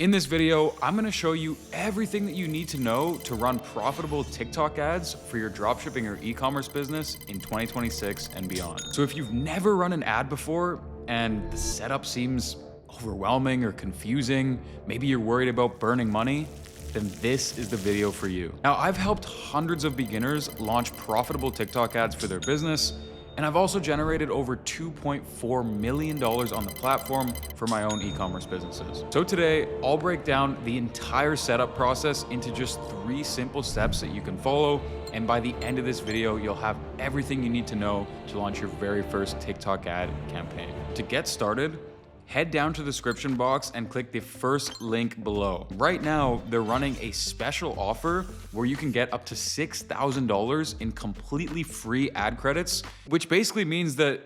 In this video, I'm gonna show you everything that you need to know to run profitable TikTok ads for your dropshipping or e-commerce business in 2026 and beyond. So if you've never run an ad before and the setup seems overwhelming or confusing, maybe you're worried about burning money, then this is the video for you. Now, I've helped hundreds of beginners launch profitable TikTok ads for their business, and I've also generated over $2.4 million on the platform for my own e-commerce businesses. So today, I'll break down the entire setup process into just 3 simple steps that you can follow. And by the end of this video, you'll have everything you need to know to launch your very first TikTok ad campaign. To get started, head down to the description box and click the first link below. Right now, they're running a special offer where you can get up to $6,000 in completely free ad credits, which basically means that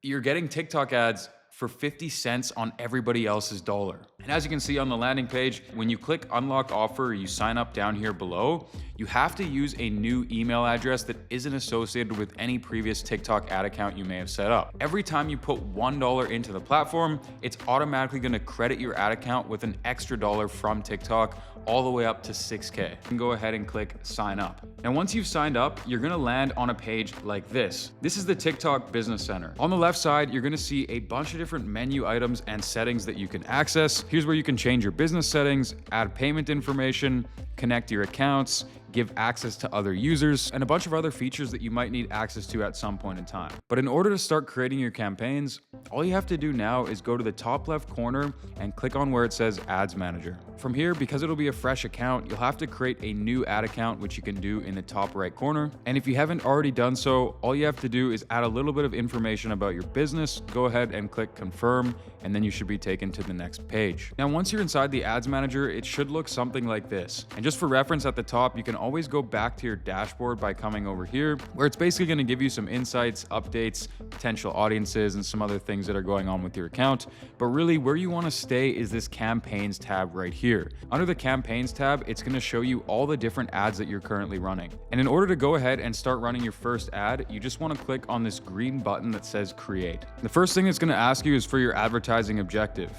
you're getting TikTok ads for 50 cents on everybody else's dollar. And as you can see on the landing page, when you click unlock offer or you sign up down here below, you have to use a new email address that isn't associated with any previous TikTok ad account you may have set up. Every time you put $1 into the platform, it's automatically gonna credit your ad account with an extra dollar from TikTok all the way up to 6K. You can go ahead and click sign up. Now, once you've signed up, you're gonna land on a page like this. This is the TikTok Business Center. On the left side, you're gonna see a bunch of different menu items and settings that you can access. Here's where you can change your business settings, add payment information, connect your accounts, give access to other users, and a bunch of other features that you might need access to at some point in time. But in order to start creating your campaigns, all you have to do now is go to the top left corner and click on where it says Ads Manager. From here, because it'll be a fresh account, you'll have to create a new ad account, which you can do in the top right corner. And if you haven't already done so, all you have to do is add a little bit of information about your business, go ahead and click confirm, and then you should be taken to the next page. Now, once you're inside the Ads Manager, it should look something like this. And just for reference at the top, you can always go back to your dashboard by coming over here, where it's basically going to give you some insights, updates, potential audiences, and some other things that are going on with your account. But really, where you want to stay is this campaigns tab right here. Under the campaigns tab, it's going to show you all the different ads that you're currently running. And in order to go ahead and start running your first ad, you just want to click on this green button that says create. The first thing it's going to ask you is for your advertising objective.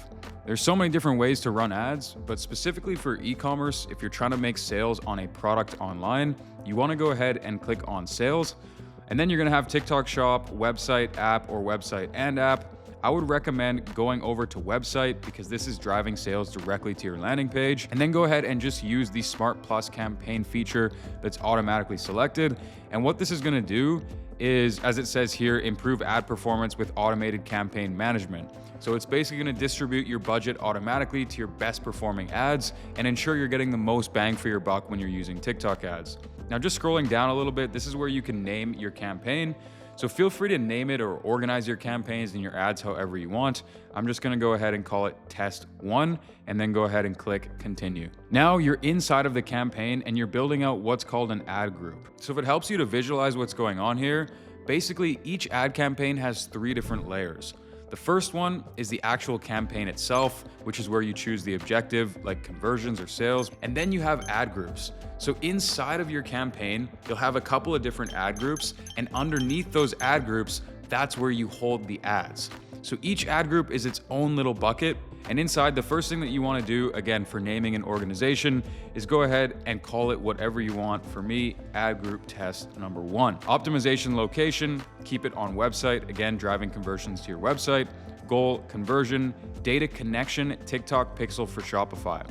There's so many different ways to run ads, but specifically for e-commerce, if you're trying to make sales on a product online, you want to go ahead and click on sales. And then you're going to have TikTok Shop, website, app, or website and app. I would recommend going over to website because this is driving sales directly to your landing page. And then go ahead and just use the Smart Plus campaign feature that's automatically selected. And what this is going to do is, as it says here, improve ad performance with automated campaign management. So it's basically going to distribute your budget automatically to your best performing ads and ensure you're getting the most bang for your buck when you're using TikTok ads. Now, just scrolling down a little bit, this is where you can name your campaign. So feel free to name it or organize your campaigns and your ads however you want. I'm just gonna go ahead and call it test 1 and then go ahead and click continue. Now you're inside of the campaign and you're building out what's called an ad group. So if it helps you to visualize what's going on here, basically each ad campaign has 3 different layers. The first one is the actual campaign itself, which is where you choose the objective, like conversions or sales. And then you have ad groups. So inside of your campaign, you'll have a couple of different ad groups, and underneath those ad groups, that's where you hold the ads. So each ad group is its own little bucket. And inside, the first thing that you want to do, again, for naming an organization, is go ahead and call it whatever you want. For me, ad group test number 1. Optimization location, keep it on website, again, driving conversions to your website. Goal, conversion, data connection, TikTok pixel for Shopify.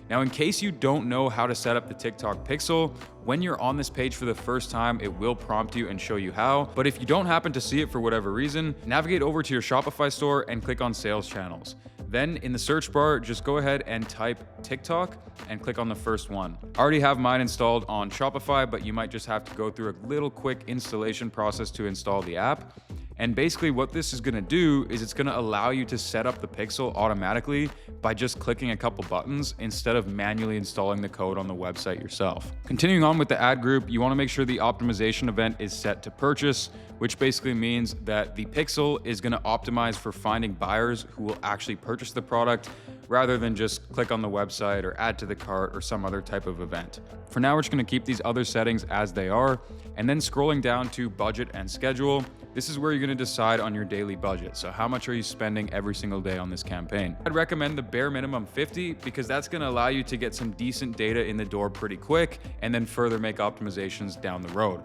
Now, in case you don't know how to set up the TikTok pixel, when you're on this page for the first time, it will prompt you and show you how. But if you don't happen to see it for whatever reason, navigate over to your Shopify store and click on sales channels. Then in the search bar, just go ahead and type TikTok and click on the first one. I already have mine installed on Shopify, but you might just have to go through a little quick installation process to install the app. And basically what this is gonna do is it's gonna allow you to set up the pixel automatically by just clicking a couple buttons instead of manually installing the code on the website yourself. Continuing on with the ad group, you wanna make sure the optimization event is set to purchase, which basically means that the pixel is gonna optimize for finding buyers who will actually purchase the product rather than just click on the website or add to the cart or some other type of event. For now, we're just gonna keep these other settings as they are, and then scrolling down to budget and schedule, this is where you're gonna decide on your daily budget. So how much are you spending every single day on this campaign? I'd recommend the bare minimum 50 because that's gonna allow you to get some decent data in the door pretty quick and then further make optimizations down the road.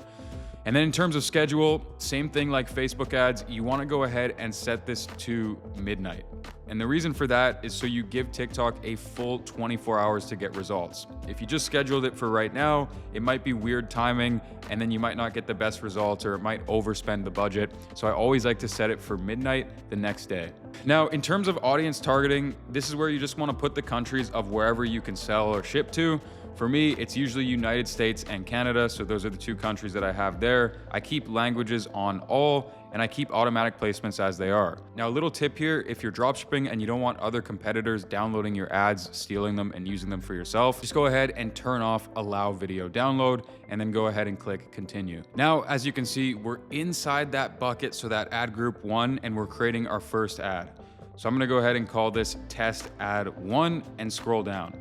And then in terms of schedule, same thing like Facebook ads, you wanna go ahead and set this to midnight. And the reason for that is so you give TikTok a full 24 hours to get results. If you just scheduled it for right now, it might be weird timing and then you might not get the best results or it might overspend the budget. So I always like to set it for midnight the next day. Now, in terms of audience targeting, this is where you just wanna put the countries of wherever you can sell or ship to. For me, it's usually United States and Canada, so those are the two countries that I have there. I keep languages on all, and I keep automatic placements as they are. Now, a little tip here, if you're dropshipping and you don't want other competitors downloading your ads, stealing them, and using them for yourself, just go ahead and turn off allow video download, and then go ahead and click continue. Now, as you can see, we're inside that bucket, so that ad group 1, and we're creating our first ad. So I'm gonna go ahead and call this test ad 1 and scroll down.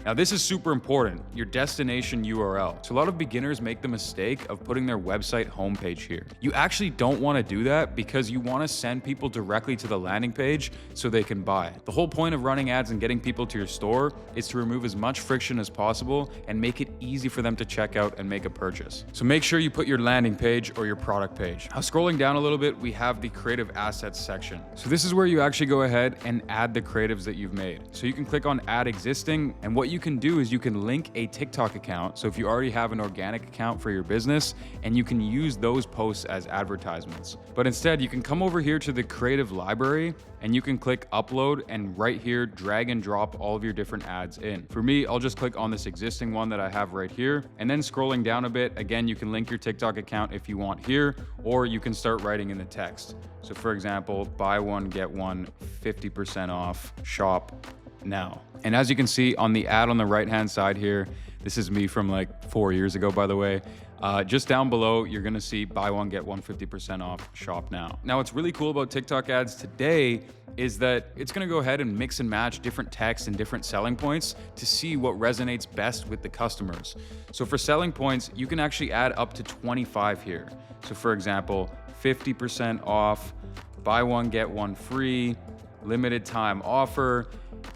Now this is super important, your destination URL. So a lot of beginners make the mistake of putting their website homepage here. You actually don't want to do that because you want to send people directly to the landing page so they can buy. The whole point of running ads and getting people to your store is to remove as much friction as possible and make it easy for them to check out and make a purchase. So make sure you put your landing page or your product page. Now scrolling down a little bit, we have the creative assets section. So this is where you actually go ahead and add the creatives that you've made. So you can click on add existing, and what you can do is you can link a TikTok account. So if you already have an organic account for your business, and you can use those posts as advertisements. But instead, you can come over here to the creative library and you can click upload, and right here, drag and drop all of your different ads in. For me, I'll just click on this existing one that I have right here. And then scrolling down a bit, again, you can link your TikTok account if you want here, or you can start writing in the text. So for example, buy one, get one, 50% off, shop now. And as you can see on the ad on the right hand side here, this is me from like 4 years ago, by the way. Just down below, you're gonna see buy one, get one, 50% off, shop now. Now, what's really cool about TikTok ads today is that it's gonna go ahead and mix and match different text and different selling points to see what resonates best with the customers. So for selling points, you can actually add up to 25 here. So for example, 50% off, buy one, get one free, limited time offer.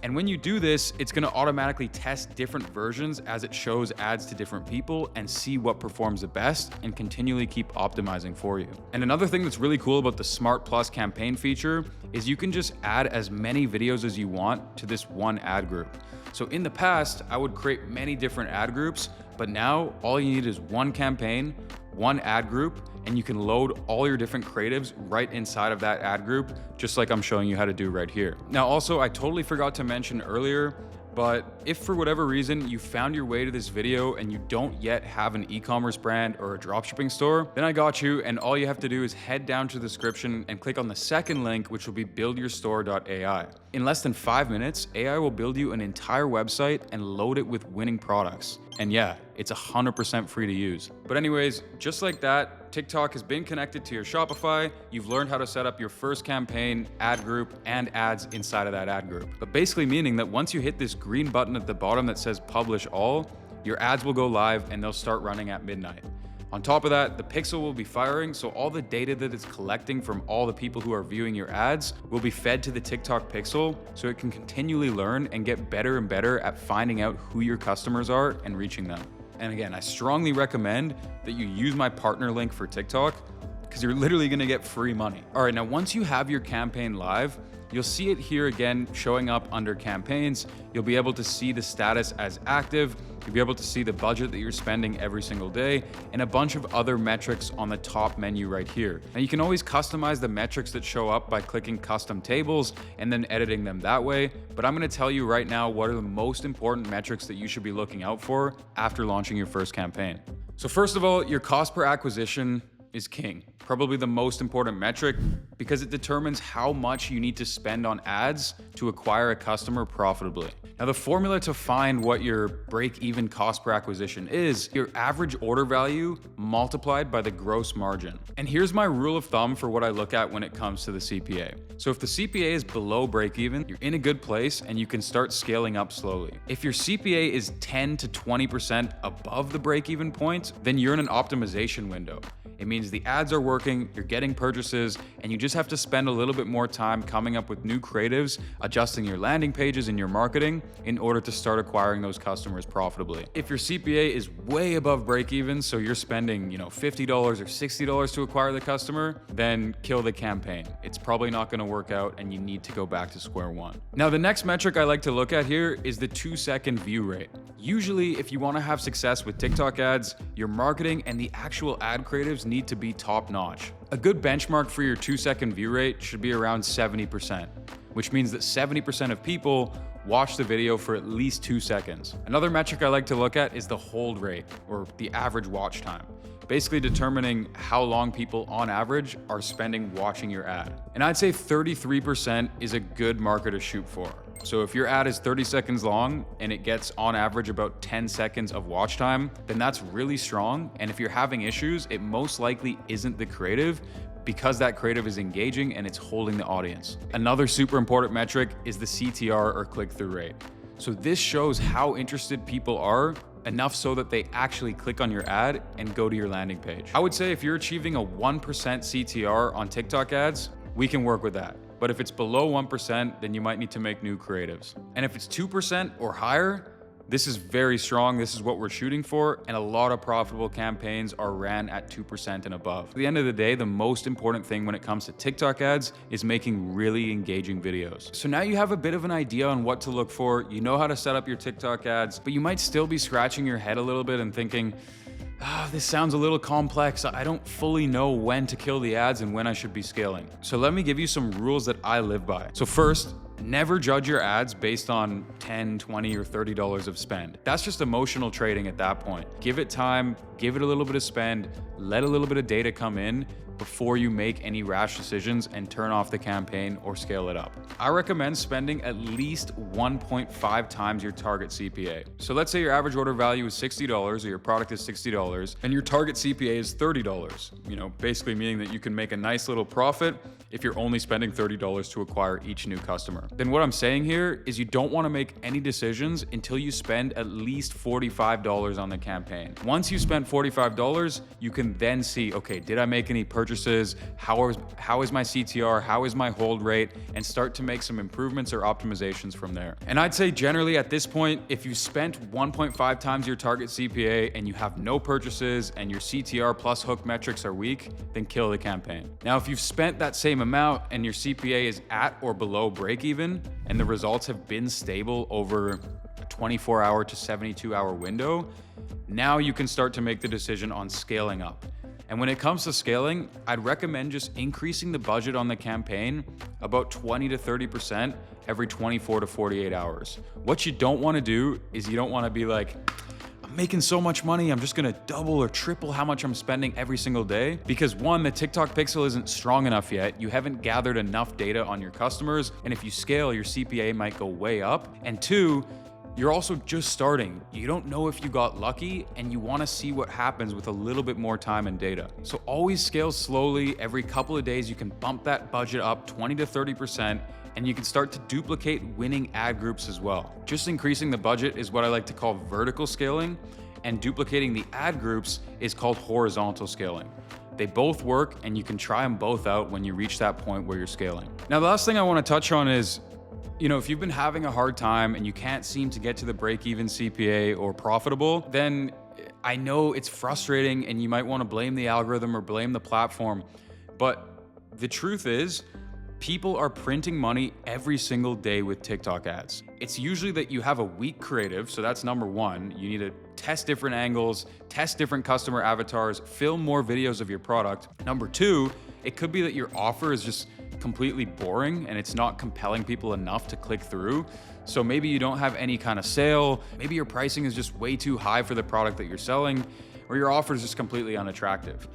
And when you do this, it's gonna automatically test different versions as it shows ads to different people and see what performs the best and continually keep optimizing for you. And another thing that's really cool about the Smart Plus campaign feature is you can just add as many videos as you want to this one ad group. So in the past, I would create many different ad groups, but now all you need is one campaign, one ad group, and you can load all your different creatives right inside of that ad group, just like I'm showing you how to do right here. Now, also, I totally forgot to mention earlier, but if for whatever reason you found your way to this video and you don't yet have an e-commerce brand or a dropshipping store, then I got you, and all you have to do is head down to the description and click on the second link, which will be buildyourstore.ai. In less than 5 minutes, AI will build you an entire website and load it with winning products. And yeah, it's 100% free to use. But anyways, just like that, TikTok has been connected to your Shopify. You've learned how to set up your first campaign, ad group, and ads inside of that ad group. But basically meaning that once you hit this green button at the bottom that says publish all, your ads will go live and they'll start running at midnight. On top of that, the pixel will be firing, so all the data that it's collecting from all the people who are viewing your ads will be fed to the TikTok pixel, so it can continually learn and get better and better at finding out who your customers are and reaching them. And again, I strongly recommend that you use my partner link for TikTok because you're literally gonna get free money. All right, now once you have your campaign live, you'll see it here again showing up under campaigns. You'll be able to see the status as active. You'll be able to see the budget that you're spending every single day and a bunch of other metrics on the top menu right here. Now you can always customize the metrics that show up by clicking custom tables and then editing them that way. But I'm gonna tell you right now what are the most important metrics that you should be looking out for after launching your first campaign. So first of all, your cost per acquisition is king. Probably the most important metric because it determines how much you need to spend on ads to acquire a customer profitably. Now, the formula to find what your break-even cost per acquisition is your average order value multiplied by the gross margin. And here's my rule of thumb for what I look at when it comes to the CPA. So if the CPA is below break-even, you're in a good place and you can start scaling up slowly. If your CPA is 10 to 20% above the break-even point, then you're in an optimization window. It means the ads are working, you're getting purchases, and you just have to spend a little bit more time coming up with new creatives, adjusting your landing pages and your marketing in order to start acquiring those customers profitably. If your CPA is way above break even, so you're spending, $50 or $60 to acquire the customer, then kill the campaign. It's probably not going to work out and you need to go back to square one. Now, the next metric I like to look at here is the 2-second view rate. Usually, if you want to have success with TikTok ads, your marketing and the actual ad creatives need to be top notch. A good benchmark for your 2-second view rate should be around 70%, which means that 70% of people watch the video for at least 2 seconds. Another metric I like to look at is the hold rate, or the average watch time, basically determining how long people on average are spending watching your ad. And I'd say 33% is a good marker to shoot for. So if your ad is 30 seconds long and it gets on average about 10 seconds of watch time, then that's really strong. And if you're having issues, it most likely isn't the creative, because that creative is engaging and it's holding the audience. Another super important metric is the CTR, or click-through rate. So this shows how interested people are, enough so that they actually click on your ad and go to your landing page. I would say if you're achieving a 1% CTR on TikTok ads, we can work with that. But if it's below 1%, then you might need to make new creatives. And if it's 2% or higher, this is very strong. This is what we're shooting for. And a lot of profitable campaigns are ran at 2% and above. At the end of the day, the most important thing when it comes to TikTok ads is making really engaging videos. So now you have a bit of an idea on what to look for. You know how to set up your TikTok ads, but you might still be scratching your head a little bit and thinking, this sounds a little complex. I don't fully know when to kill the ads and when I should be scaling. So let me give you some rules that I live by. So first, never judge your ads based on $10, $20, or $30 of spend. That's just emotional trading at that point. Give it time, give it a little bit of spend, let a little bit of data come in before you make any rash decisions and turn off the campaign or scale it up. I recommend spending at least 1.5 times your target CPA. So let's say your average order value is $60 or your product is $60 and your target CPA is $30, basically meaning that you can make a nice little profit if you're only spending $30 to acquire each new customer. Then what I'm saying here is you don't want to make any decisions until you spend at least $45 on the campaign. Once you spend $45, you can then see, okay, did I make any purchases? How is my CTR? How is my hold rate? And start to make some improvements or optimizations from there. And I'd say generally at this point, if you spent 1.5 times your target CPA and you have no purchases and your CTR plus hook metrics are weak, then kill the campaign. Now, if you've spent that same amount and your CPA is at or below break even and the results have been stable over a 24-hour to 72-hour window, now you can start to make the decision on scaling up. And when it comes to scaling, I'd recommend just increasing the budget on the campaign about 20 to 30% every 24 to 48 hours. What you don't want to do is you don't want to be like, I'm making so much money, I'm just gonna double or triple how much I'm spending every single day. Because one, the TikTok pixel isn't strong enough yet. You haven't gathered enough data on your customers. And if you scale, your CPA might go way up. And two, you're also just starting. You don't know if you got lucky and you want to see what happens with a little bit more time and data. So always scale slowly. Every couple of days, you can bump that budget up 20 to 30%, and you can start to duplicate winning ad groups as well. Just increasing the budget is what I like to call vertical scaling, and duplicating the ad groups is called horizontal scaling. They both work, and you can try them both out when you reach that point where you're scaling. Now, the last thing I want to touch on is, if you've been having a hard time and you can't seem to get to the break-even CPA or profitable, then I know it's frustrating and you might want to blame the algorithm or blame the platform. But the truth is, people are printing money every single day with TikTok ads. It's usually that you have a weak creative, so that's number one. You need to test different angles, test different customer avatars, film more videos of your product. Number two, it could be that your offer is just completely boring and it's not compelling people enough to click through. So maybe you don't have any kind of sale, maybe your pricing is just way too high for the product that you're selling, or your offer is just completely unattractive.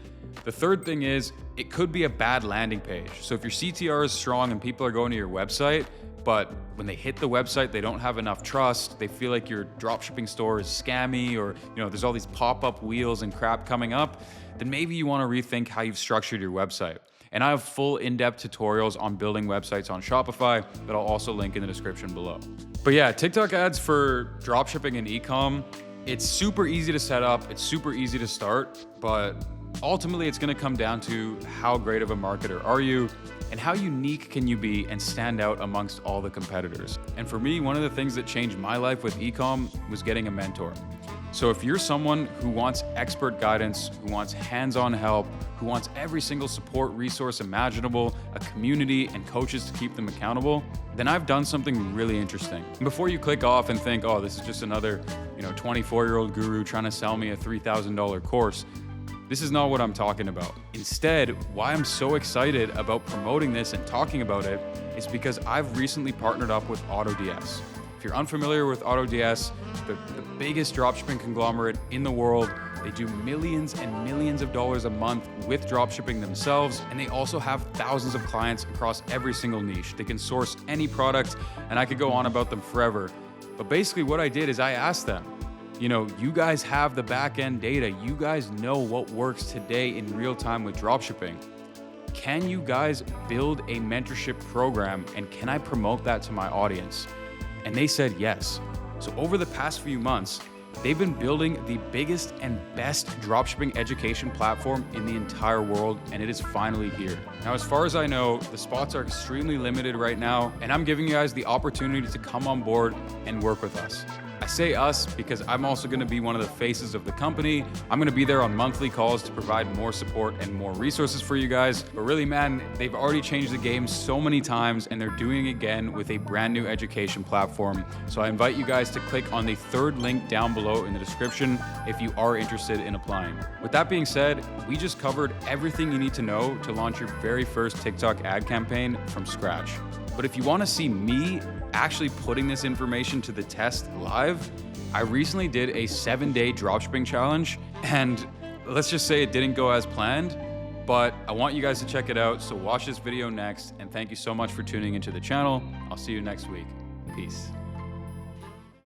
The third thing is, it could be a bad landing page. So if your CTR is strong and people are going to your website, but when they hit the website, they don't have enough trust, they feel like your dropshipping store is scammy, or there's all these pop-up wheels and crap coming up, then maybe you want to rethink how you've structured your website. And I have full in-depth tutorials on building websites on Shopify that I'll also link in the description below. But yeah, TikTok ads for dropshipping and e-com, it's super easy to set up, it's super easy to start, but Ultimately, it's gonna come down to how great of a marketer are you and how unique can you be and stand out amongst all the competitors. And for me, one of the things that changed my life with ecom was getting a mentor. So if you're someone who wants expert guidance, who wants hands-on help, who wants every single support resource imaginable, a community and coaches to keep them accountable, then I've done something really interesting. Before you click off and think, oh, this is just another 24-year-old guru trying to sell me a $3,000 course, this is not what I'm talking about. Instead, why I'm so excited about promoting this and talking about it is because I've recently partnered up with AutoDS. If you're unfamiliar with AutoDS, the biggest dropshipping conglomerate in the world, they do millions and millions of dollars a month with dropshipping themselves, and they also have thousands of clients across every single niche. They can source any product, and I could go on about them forever. But basically what I did is I asked them, you guys have the back-end data. You guys know what works today in real time with dropshipping. Can you guys build a mentorship program, and can I promote that to my audience? And they said yes. So over the past few months, they've been building the biggest and best dropshipping education platform in the entire world, and it is finally here. Now, as far as I know, the spots are extremely limited right now, and I'm giving you guys the opportunity to come on board and work with us. I say us because I'm also going to be one of the faces of the company. I'm going to be there on monthly calls to provide more support and more resources for you guys. But really, man, they've already changed the game so many times, and they're doing it again with a brand new education platform. So I invite you guys to click on the third link down below in the description if you are interested in applying. With that being said, we just covered everything you need to know to launch your very first TikTok ad campaign from scratch. But if you want to see me actually putting this information to the test live, I recently did a 7-day dropshipping challenge, and let's just say it didn't go as planned, but I want you guys to check it out. So watch this video next, and thank you so much for tuning into the channel. I'll see you next week. Peace.